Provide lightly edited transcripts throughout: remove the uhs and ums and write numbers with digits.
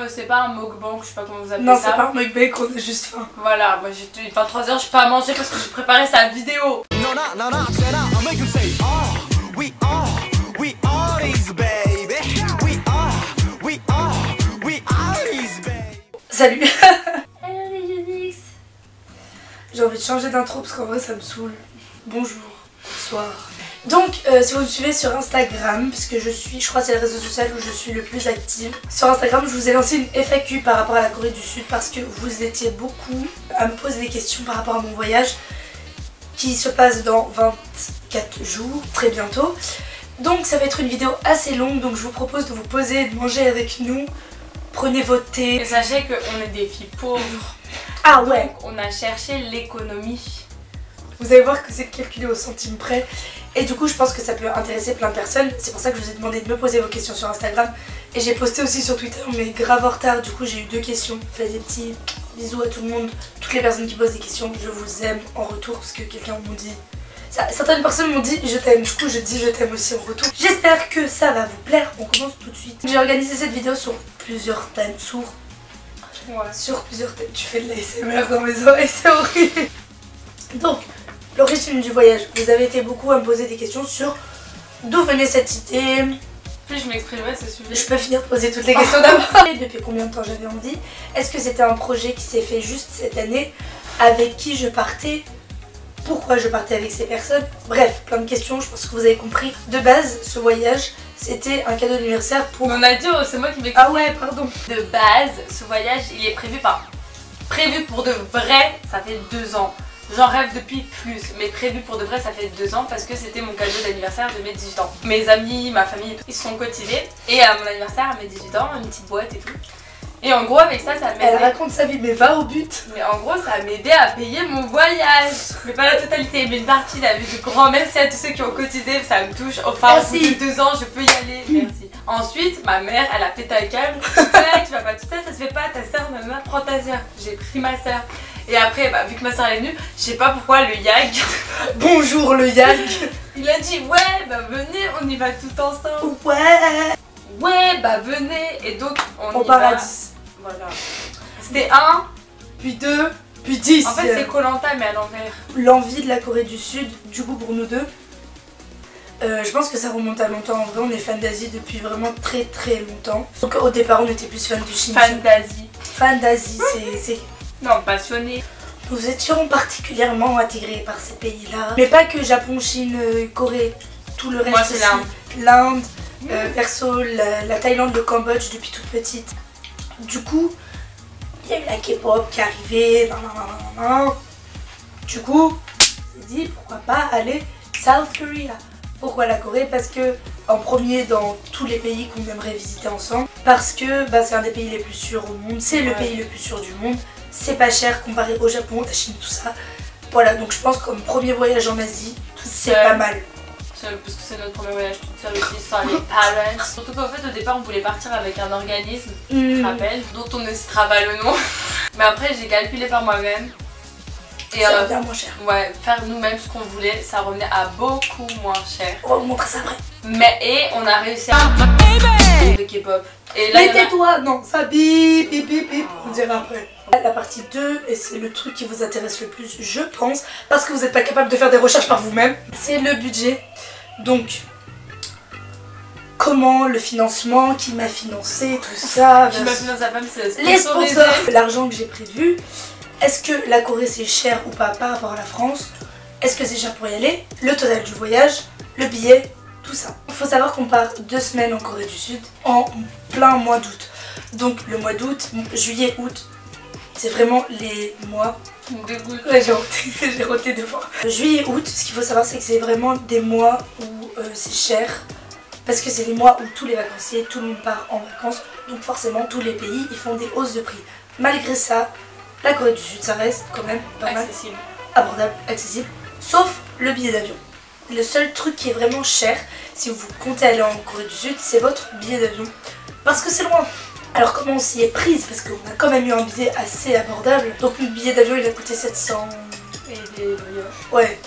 C'est pas un mukbang, je sais pas comment vous appelez Non, ça. c'est pas un mukbang, on a juste faim. Voilà, moi j'ai 23h, je peux pas manger parce que j'ai préparé sa vidéo. Salut. Hello les Unix. J'ai envie de changer d'intro parce qu'en vrai ça me saoule. Bonjour, bonsoir. Donc si vous me suivez sur Instagram, parce que je crois que c'est le réseau social où je suis le plus active. Sur Instagram je vous ai lancé une FAQ par rapport à la Corée du Sud parce que vous étiez beaucoup à me poser des questions par rapport à mon voyage qui se passe dans 24 jours, très bientôt. Donc ça va être une vidéo assez longue, donc je vous propose de vous poser et de manger avec nous. Prenez votre thé. Et sachez qu'on est des filles pauvres. Ah ouais. Donc on a cherché l'économie. Vous allez voir que c'est calculé au centime près. Et du coup je pense que ça peut intéresser plein de personnes. C'est pour ça que je vous ai demandé de me poser vos questions sur Instagram. Et j'ai posté aussi sur Twitter mais grave en retard. Du coup j'ai eu 2 questions. Faites des petits bisous à tout le monde. Toutes les personnes qui posent des questions, je vous aime en retour. Parce que quelqu'un m'a dit... Certaines personnes m'ont dit je t'aime, du coup je dis je t'aime aussi en retour. J'espère que ça va vous plaire, on commence tout de suite. J'ai organisé cette vidéo sur plusieurs thèmes, sur plusieurs thèmes. Tu fais de l'ASMR dans mes oreilles, c'est horrible. Donc, l'origine du voyage. Vous avez été beaucoup à me poser des questions sur d'où venait cette idée. Plus je m'exprimerai, c'est suffisant. Je peux finir de poser toutes les questions d'abord. Depuis combien de temps j'avais envie? Est-ce que c'était un projet qui s'est fait juste cette année? Avec qui je partais? Pourquoi je partais avec ces personnes? Bref, plein de questions, je pense que vous avez compris. De base, ce voyage, c'était un cadeau d'anniversaire pour... On a dit, oh, c'est moi qui m'explique. Ah ouais, pardon. De base, ce voyage, il est prévu, prévu pour de vrai, ça fait 2 ans. J'en rêve depuis plus, mais prévu pour de vrai, ça fait 2 ans parce que c'était mon cadeau d'anniversaire de mes 18 ans. Mes amis, ma famille, ils se sont cotisés. Et à mon anniversaire, à mes 18 ans, une petite boîte et tout. Et en gros avec ça m'aidait. Elle raconte sa vie mais va au but. Mais en gros ça m'aidait à payer mon voyage. Mais pas la totalité, mais une partie. De grand merci à tous ceux qui ont cotisé, ça me touche. Enfin au bout de 2 ans je peux y aller, merci. Ensuite ma mère elle a pété un câble. Ouais, tu vas pas tout ça, ça se fait pas, ta soeur, maman, prends ta soeur. J'ai pris ma soeur. Et après bah, vu que ma soeur est venue, je sais pas pourquoi le Yag. Bonjour le Yag. Il a dit ouais bah venez on y va tout ensemble. Ouais bah venez. Et donc on au y paradis. Voilà. C'était 1, puis 2, puis 10. En fait c'est Koh-Lanta mais à l'envers. L'envie de la Corée du Sud, du coup pour nous deux, je pense que ça remonte à longtemps. En vrai on est fan d'Asie depuis vraiment très très longtemps. Donc au départ on était plus fan du Chine. Fan d'Asie. Fan d'Asie, c'est... Non, passionné. Nous étions particulièrement attirés par ces pays-là. Mais pas que Japon, Chine, Corée, tout le reste. Moi c'est l'Inde. Perso, la Thaïlande, le Cambodge depuis toute petite. Du coup, il y a eu la K-pop qui est arrivée. Du coup, on s'est dit pourquoi pas aller South Korea. Pourquoi la Corée? Parce que en premier dans tous les pays qu'on aimerait visiter ensemble. Parce que bah, c'est un des pays les plus sûrs au monde. C'est le pays le plus sûr du monde. C'est pas cher comparé au Japon, la Chine, tout ça. Voilà, donc je pense comme premier voyage en Asie, c'est pas mal. Parce que c'est notre premier voyage toute seule aussi, sans les parents. Surtout qu'en fait au départ on voulait partir avec un organisme, je te rappelle, dont on ne citera pas le nom. Mais après j'ai calculé par moi-même. Et ça revient moins cher. Ouais, faire nous-mêmes ce qu'on voulait, ça revenait à beaucoup moins cher. On va vous montrer ça après. Et on a réussi à... Le K-pop. Mais tais-toi, non, ça bip, bip, bip, bip, on dira après. La partie 2, et c'est le truc qui vous intéresse le plus, je pense, parce que vous n'êtes pas capable de faire des recherches par vous-même, c'est le budget. Donc, comment, le financement, qui m'a financé, tout ça. Qui m'a financé sa femme, c'est les sponsors, l'argent que j'ai prévu. Est-ce que la Corée c'est cher ou pas par rapport à la France? Est-ce que c'est cher pour y aller? Le total du voyage, le billet, tout ça. Il faut savoir qu'on part 2 semaines en Corée du Sud en plein mois d'août. Donc le mois d'août, juillet, août, c'est vraiment les mois. Ouais, j'ai roté 2 fois. Juillet, août, ce qu'il faut savoir c'est que c'est vraiment des mois où c'est cher. Parce que c'est les mois où tous les vacanciers, tout le monde part en vacances. Donc forcément tous les pays ils font des hausses de prix. Malgré ça, la Corée du Sud ça reste quand même pas mal abordable, accessible. Sauf le billet d'avion. Le seul truc qui est vraiment cher si vous comptez aller en Corée du Sud, c'est votre billet d'avion. Parce que c'est loin. Alors comment on s'y est prise? Parce qu'on a quand même eu un billet assez abordable. Donc le billet d'avion il a coûté 700. Et des brioches. Ouais.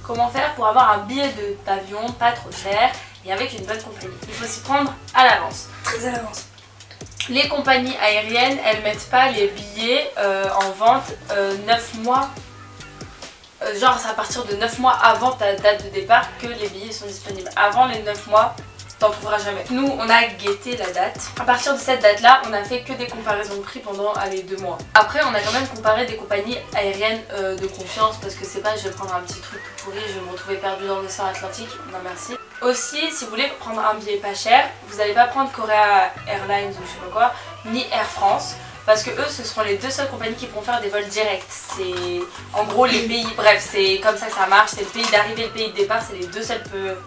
Comment faire pour avoir un billet d'avion pas trop cher et avec une bonne compagnie? Il faut s'y prendre à l'avance. Très à l'avance. les compagnies aériennes, elles mettent pas les billets en vente 9 mois. Genre c'est à partir de 9 mois avant ta date de départ que les billets sont disponibles. Avant les 9 mois, t'en trouveras jamais. Nous on a guetté la date. À partir de cette date là, on a fait que des comparaisons de prix pendant les 2 mois. Après on a quand même comparé des compagnies aériennes de confiance parce que c'est pas je vais prendre un petit truc tout pourri, je vais me retrouver perdue dans l'océan Atlantique. Non merci. Aussi si vous voulez prendre un billet pas cher, vous n'allez pas prendre Korea Airlines ou je sais pas quoi, ni Air France. Parce que eux, ce seront les 2 seules compagnies qui pourront faire des vols directs. C'est en gros les pays, bref, c'est comme ça que ça marche. C'est le pays d'arrivée et le pays de départ. C'est les 2 seules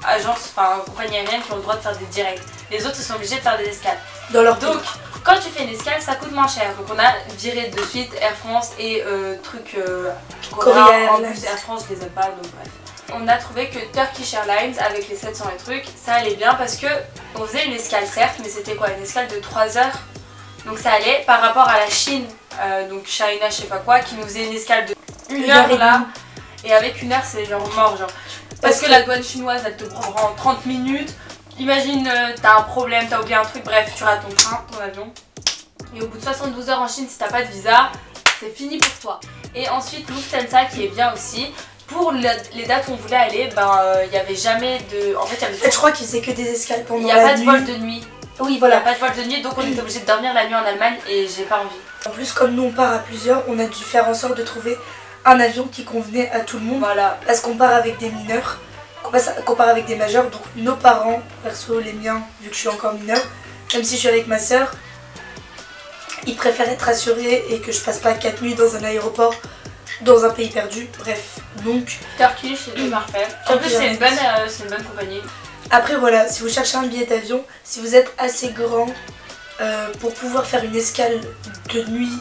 agences, enfin compagnies aériennes qui ont le droit de faire des directs. Les autres, ils sont obligés de faire des escales. Donc, quand tu fais une escale, ça coûte moins cher. Donc, on a viré de suite Air France et Korea. En plus, Air France, je les aime pas, donc bref. On a trouvé que Turkish Airlines, avec les 700 et trucs, ça allait bien parce que on faisait une escale certes, mais c'était quoi? Une escale de 3 heures. Donc ça allait par rapport à la Chine, donc China je sais pas quoi, qui nous faisait une escale de 1 heure là. Et avec 1 heure c'est genre mort genre. Parce que la douane chinoise elle te prendra en 30 minutes. Imagine t'as un problème, t'as oublié un truc, bref tu rates ton train, ton avion. Et au bout de 72 heures en Chine si t'as pas de visa, c'est fini pour toi. Et ensuite Lufthansa qui est bien aussi. Pour les dates où on voulait aller, il y avait jamais de... En fait, je crois qu'ils faisaient que des escales pendant la nuit. Il n'y a pas de vol de nuit. Oui, voilà. Il n'y a pas de vol de nuit, donc on est obligé de dormir la nuit en Allemagne et j'ai pas envie. En plus, comme nous on part à plusieurs, on a dû faire en sorte de trouver un avion qui convenait à tout le monde. Voilà. Parce qu'on part avec des mineurs, qu'on part avec des majeurs, donc nos parents, perso les miens, vu que je suis encore mineure, même si je suis avec ma soeur, ils préfèrent être assurés et que je passe pas 4 nuits dans un aéroport, dans un pays perdu, bref, donc... Turkish, c'est parfait. En plus, c'est une bonne compagnie. Après voilà, si vous cherchez un billet d'avion, si vous êtes assez grand pour pouvoir faire une escale de nuit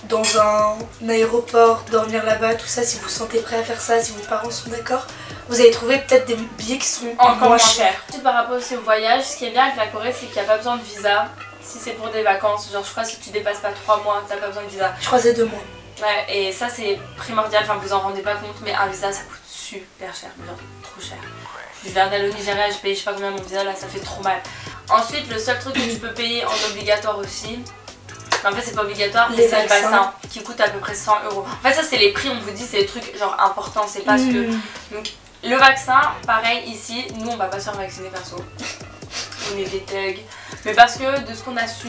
dans un aéroport, dormir là-bas, tout ça, si vous vous sentez prêt à faire ça, si vos parents sont d'accord, vous allez trouver peut-être des billets qui sont encore moins chers. Par rapport au voyage, ce qui est bien avec la Corée, c'est qu'il n'y a pas besoin de visa. Si c'est pour des vacances, genre je crois que si tu dépasses pas 3 mois, t'as pas besoin de visa. Je crois que c'est 2 mois. Ouais, et ça c'est primordial, enfin vous en rendez pas compte, mais un visa ça coûte super cher, genre trop cher. Je viens d'aller au Nigeria, je paye je sais pas combien mon visa, là ça fait trop mal. Ensuite, le seul truc que tu peux payer en obligatoire aussi, en fait c'est pas obligatoire, mais c'est le vaccin qui coûte à peu près 100 €. En fait ça c'est les prix, on vous dit c'est des trucs genre importants, c'est pas ce que... Donc le vaccin, pareil ici, nous on va pas se faire vacciner perso. On est des thugs. Mais parce que de ce qu'on a su,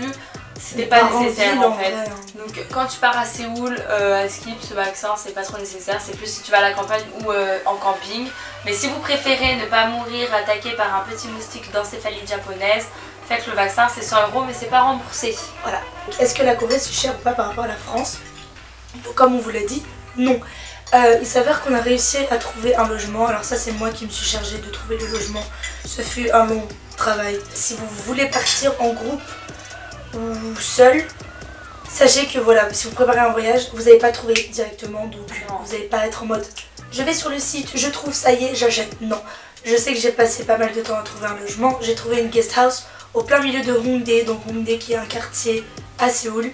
c'était pas nécessaire en fait. Donc quand tu pars à Séoul, à Skip, ce vaccin c'est pas trop nécessaire. C'est plus si tu vas à la campagne ou en camping. Mais si vous préférez ne pas mourir attaqué par un petit moustique d'encéphalite japonaise, faites le vaccin, c'est 100 € mais c'est pas remboursé. Voilà. Est-ce que la Corée c'est cher ou pas par rapport à la France? Donc, comme on vous l'a dit, non. Il s'avère qu'on a réussi à trouver un logement. Alors ça c'est moi qui me suis chargée de trouver le logement. Ce fut un long travail. Si vous voulez partir en groupe ou seul, sachez que voilà, si vous préparez un voyage, vous n'allez pas trouver directement, donc vous n'allez pas être en mode je vais sur le site, je trouve, ça y est, j'achète. Non, je sais que j'ai passé pas mal de temps à trouver un logement. J'ai trouvé une guest house au plein milieu de Hongdae, donc Hongdae qui est un quartier à Séoul,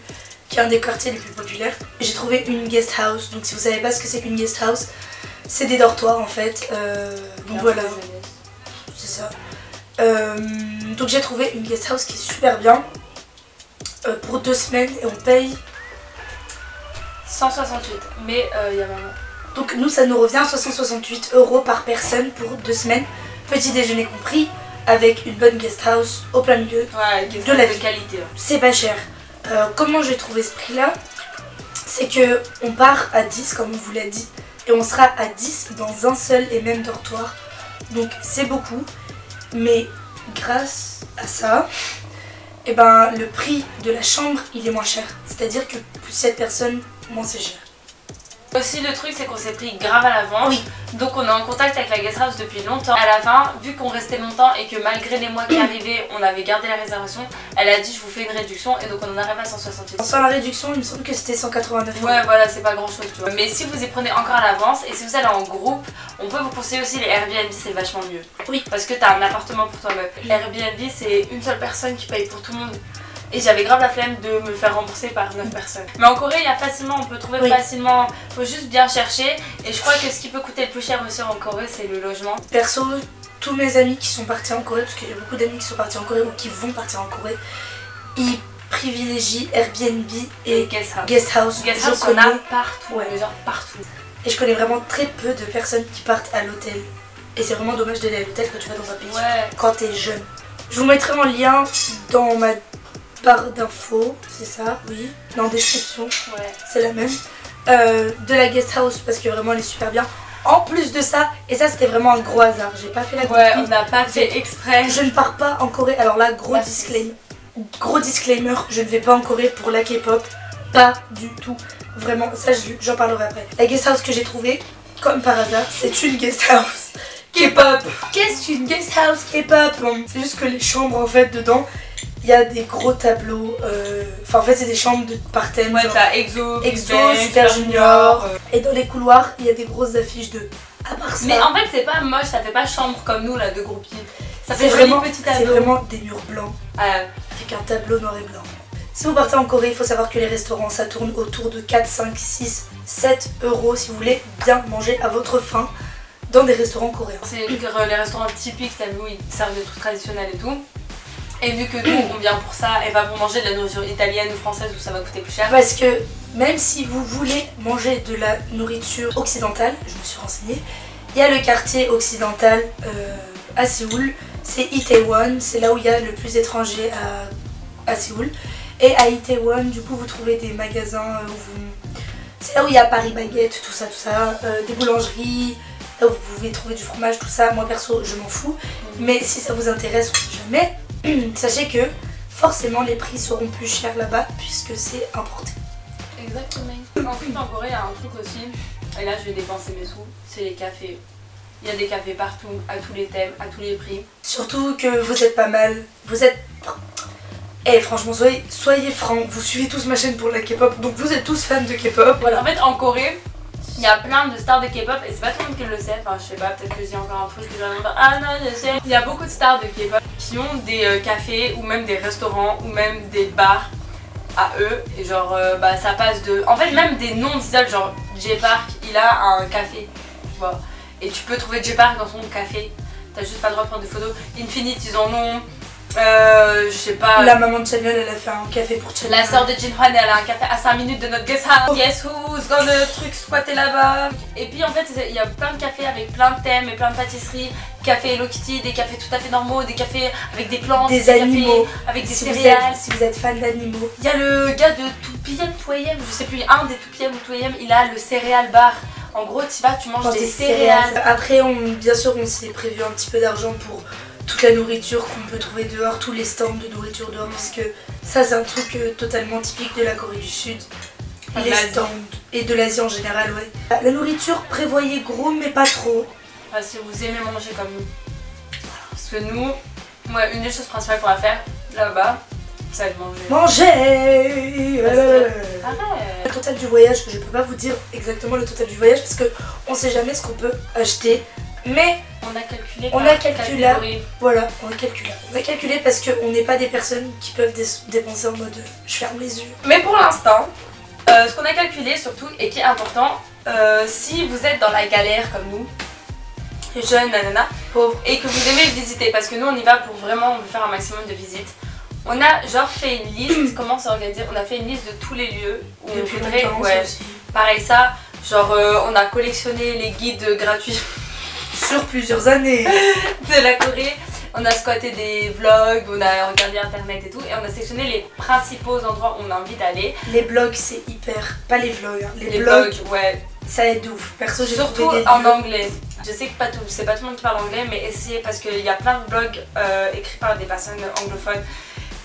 qui est un des quartiers les plus populaires. J'ai trouvé une guest house, donc si vous savez pas ce que c'est qu'une guest house, c'est des dortoirs en fait, donc voilà, c'est ça. Donc j'ai trouvé une guest house qui est super bien pour 2 semaines et on paye 168, mais il y a maman. Donc nous ça nous revient 668 € par personne pour 2 semaines, petit déjeuner compris, avec une bonne guest house au plein milieu de la qualité. C'est pas cher. Comment j'ai trouvé ce prix là? C'est que on part à 10 comme on vous l'a dit et on sera à 10 dans un seul et même dortoir. Donc c'est beaucoup, mais grâce à ça, et ben, le prix de la chambre il est moins cher. C'est-à-dire que plus 7 personnes, moins c'est cher. Aussi le truc c'est qu'on s'est pris grave à l'avance, oui. Donc on est en contact avec la guest house depuis longtemps. À la fin, vu qu'on restait longtemps et que malgré les mois qui arrivaient, on avait gardé la réservation, elle a dit je vous fais une réduction et donc on en arrive à 168. Sans la réduction, il me semble que c'était 189 €. Ouais voilà, c'est pas grand chose tu vois. Mais si vous y prenez encore à l'avance et si vous allez en groupe, on peut vous conseiller aussi les Airbnb, c'est vachement mieux. Oui. Parce que t'as un appartement pour toi-même. Airbnb c'est une seule personne qui paye pour tout le monde. Et j'avais grave la flemme de me faire rembourser par 9 personnes. Mais en Corée, il y a facilement, on peut trouver facilement, faut juste bien chercher. Et je crois que ce qui peut coûter le plus cher aussi en Corée, c'est le logement. Perso, tous mes amis qui sont partis en Corée, parce qu'il y a beaucoup d'amis qui sont partis en Corée ou qui vont partir en Corée, ils privilégie Airbnb et Guest House. Guest House. Guest Je House, on connais, a partout, Ouais. genre partout. et je connais vraiment très peu de personnes qui partent à l'hôtel. Et c'est vraiment dommage d'aller à l'hôtel quand tu vas dans un pays, Ouais. quand t'es jeune. Je vous mettrai en lien dans ma barre d'infos, c'est ça, oui, dans description, Ouais. c'est la même, de la Guest House parce que vraiment elle est super bien. En plus de ça, et ça c'était vraiment un gros hasard, j'ai pas fait la Ouais, copie. on n'a pas fait exprès. Je ne pars pas en Corée, alors là gros Bah, disclaimer. Gros disclaimer, je ne vais pas en Corée pour la K-pop, pas du tout. Vraiment, ça j'en parlerai après. La guest house que j'ai trouvée, comme par hasard, c'est une guest house K-pop. Qu'est-ce qu'une guest house K-pop? C'est juste que les chambres en fait dedans, il y a des gros tableaux. Enfin en fait c'est des chambres par thème. Ouais, genre t'as EXO, EXO, Big Bang, Super Junior. euh. Et dans les couloirs, il y a des grosses affiches de. À part ça, Mais en fait, c'est pas moche, ça fait pas chambre comme nous là, de groupies. Ça c'est fait joli vraiment, petit c'est tableau. vraiment des murs blancs. Avec un tableau noir et blanc. Si vous partez en Corée, il faut savoir que les restaurants ça tourne autour de 4, 5, 6, 7 euros si vous voulez bien manger à votre faim dans des restaurants coréens. C'est les restaurants typiques, t'as vu, où ils servent des trucs traditionnels et tout. Et vu que nous on vient pour ça et pas pour manger de la nourriture italienne ou française où ça va coûter plus cher. Parce que même si vous voulez manger de la nourriture occidentale, je me suis renseignée, il y a le quartier occidental à Séoul, c'est Itaewon, c'est là où il y a le plus d'étrangers à Séoul. Et à Itaewon, du coup, vous trouvez des magasins c'est là où il y a Paris Baguette, tout ça, des boulangeries, là où vous pouvez trouver du fromage, tout ça. Moi perso, je m'en fous. Mais si ça vous intéresse, on sait jamais, sachez que forcément les prix seront plus chers là-bas puisque c'est importé. Exactement. Ensuite en Corée, il y a un truc aussi, et là je vais dépenser mes sous, c'est les cafés. Il y a des cafés partout, à tous les thèmes, à tous les prix. Surtout que vous êtes pas mal, vous êtes... Eh franchement, soyez francs, vous suivez tous ma chaîne pour la K-pop, donc vous êtes tous fans de K-pop. Voilà. En fait, en Corée, il y a plein de stars de K-pop et c'est pas tout le monde qui le sait. Enfin, je sais pas, peut-être que je dis encore un truc que je vais dire. Ah non, je sais. Il y a beaucoup de stars de K-pop qui ont des cafés ou même des restaurants ou même des bars à eux. Et genre, bah ça passe de. En fait, même des noms d'idoles, genre J-Park, il a un café, tu vois. Et tu peux trouver J-Park dans son café. T'as juste pas le droit de prendre des photos. Infinite, ils en ont. Je sais pas. La maman de Chanyeol, elle a fait un café pour Chanyeol. La sœur de Jinhwan, elle a un café à 5 minutes de notre guest house. Guess who's gonna truc squatter là-bas. Et puis en fait, il y a plein de cafés avec plein de thèmes et plein de pâtisseries. Café Hello Kitty, des cafés tout à fait normaux, des cafés avec des plantes, des cafés animaux, avec des si céréales. si vous êtes fan d'animaux. Il y a le gars de 2PM, 2AM, je sais plus, un des 2PM ou 2AM, il a le céréal bar. En gros, tu vas, tu manges des céréales. Après, bien sûr, on s'est prévu un petit peu d'argent pour toute la nourriture qu'on peut trouver dehors, tous les stands de nourriture dehors, parce que ça c'est un truc totalement typique de la Corée du Sud, les stands et de l'Asie en général, ouais. La nourriture, prévoyez gros mais pas trop. Ah, si vous aimez manger comme nous. Parce que nous, moi, une des choses principales qu'on va faire là-bas, ça va être manger. Manger. Arrête. Le total du voyage, je peux pas vous dire exactement le total du voyage parce que on sait jamais ce qu'on peut acheter, mais on a calculé. On a calculé. Voilà, on a calculé parce qu'on n'est pas des personnes qui peuvent dépenser en mode je ferme les yeux. Mais pour l'instant, ce qu'on a calculé surtout et qui est important, si vous êtes dans la galère comme nous, jeunes, nanana, pauvres, et que vous aimez visiter, parce que nous on y va pour vraiment faire un maximum de visites. On a genre fait une liste, comment c'est organisé? On a fait une liste de tous les lieux où on voudrait, ouais, pareil ça, genre on a collectionné les guides gratuits sur plusieurs années de la Corée. On a squatté des vlogs, on a regardé internet et tout, et on a sélectionné les principaux endroits où on a envie d'aller. Les blogs c'est hyper, pas les vlogs, hein. Les blogs, ouais. Ça aide ouf. Perso, j'ai surtout en anglais. Je sais que c'est pas tout le monde qui parle anglais, mais essayez parce qu'il y a plein de blogs écrits par des personnes anglophones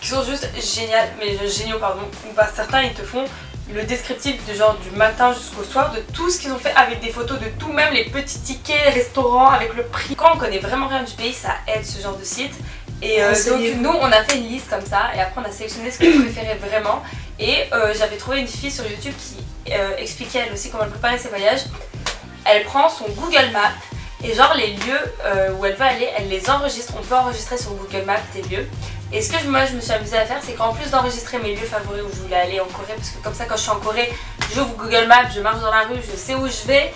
qui sont juste géniaux pardon. Bah, certains ils te font le descriptif de genre du matin jusqu'au soir de tout ce qu'ils ont fait avec des photos de tout, même les petits tickets restaurants avec le prix. Quand on connaît vraiment rien du pays, ça aide ce genre de site. Et donc nous on a fait une liste comme ça et après on a sélectionné ce que vous préférez vraiment. Et j'avais trouvé une fille sur YouTube qui expliquait elle aussi comment elle préparait ses voyages. Elle prend son Google Maps et genre les lieux où elle va aller, elle les enregistre. On peut enregistrer sur Google Maps tes lieux. Et ce que moi je me suis amusée à faire, c'est qu'en plus d'enregistrer mes lieux favoris où je voulais aller en Corée, parce que comme ça quand je suis en Corée, j'ouvre Google Maps, je marche dans la rue, je sais où je vais,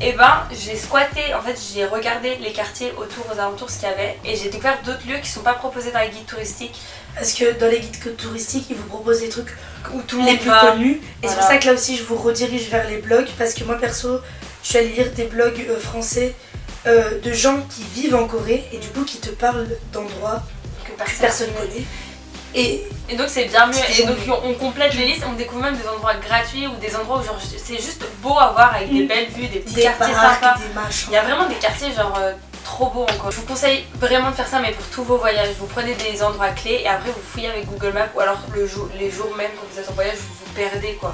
Et ben j'ai squatté, en fait j'ai regardé les quartiers autour, aux alentours, ce qu'il y avait, et j'ai découvert d'autres lieux qui sont pas proposés dans les guides touristiques. Parce que dans les guides touristiques, ils vous proposent des trucs Où tout le les monde plus va. connus. Et c'est pour ça que là aussi je vous redirige vers les blogs, parce que moi perso, je suis allée lire des blogs français de gens qui vivent en Corée et du coup qui te parlent d'endroits Que que personne connaît. Et donc c'est bien mieux, c'est et donc on complète les listes, on découvre même des endroits gratuits ou des endroits où genre c'est juste beau à voir avec des belles vues, des petits des quartiers parcs, sympas. des machins. Il y a vraiment des quartiers genre trop beaux encore. Je vous conseille vraiment de faire ça, mais pour tous vos voyages, vous prenez des endroits clés et après vous fouillez avec Google Maps, ou alors les jours même quand vous êtes en voyage vous vous perdez quoi.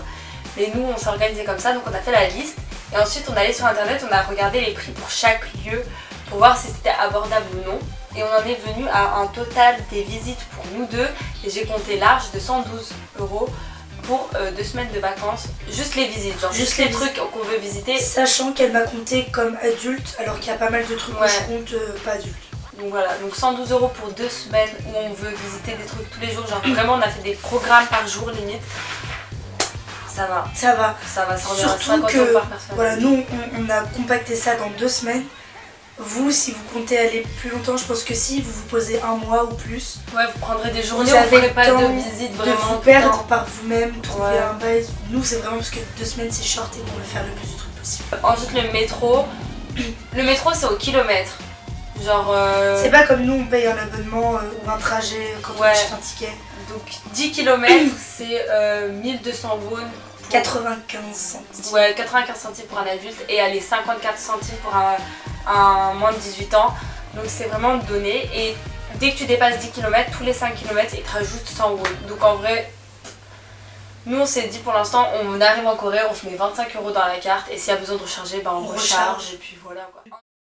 Mais nous on s'est organisé comme ça, donc on a fait la liste et ensuite on est allé sur internet, on a regardé les prix pour chaque lieu pour voir si c'était abordable ou non. Et on en est venu à un total des visites pour nous deux, et j'ai compté large, de 112 € pour 2 semaines de vacances. Juste les visites, genre juste les trucs qu'on veut visiter. Sachant qu'elle m'a compté comme adulte, alors qu'il y a pas mal de trucs où je compte pas adulte. Donc voilà, donc 112 € pour 2 semaines où on veut visiter des trucs tous les jours. Genre vraiment on a fait des programmes par jour limite. Ça va. Ça va. Ça va, ça revient à Surtout 50 € que par personne. voilà, nous on a compacté ça dans 2 semaines. Vous, si vous comptez aller plus longtemps, je pense que si vous vous posez un mois ou plus, Ouais, vous prendrez des journées vous où vous avez ferez pas le temps de visite de vraiment. vous tout le perdre temps. par vous-même, trouver Ouais. un bail. Nous, c'est vraiment parce que 2 semaines c'est short et qu'on veut faire le plus de trucs possible. Ensuite le métro. Le métro c'est au kilomètre. Genre. C'est pas comme nous, on paye un abonnement ou un trajet quand on Ouais. achète un ticket. Donc 10 km c'est 1200 won. 95 centimes. Ouais, 95 centimes pour un adulte et allez 54 centimes pour un moins de 18 ans. Donc c'est vraiment donné, et dès que tu dépasses 10 km, tous les 5 km ils te rajoutent 100 won. Donc en vrai, nous on s'est dit pour l'instant on arrive en Corée, on se met 25 € dans la carte et s'il y a besoin de recharger, ben on recharge et puis voilà quoi.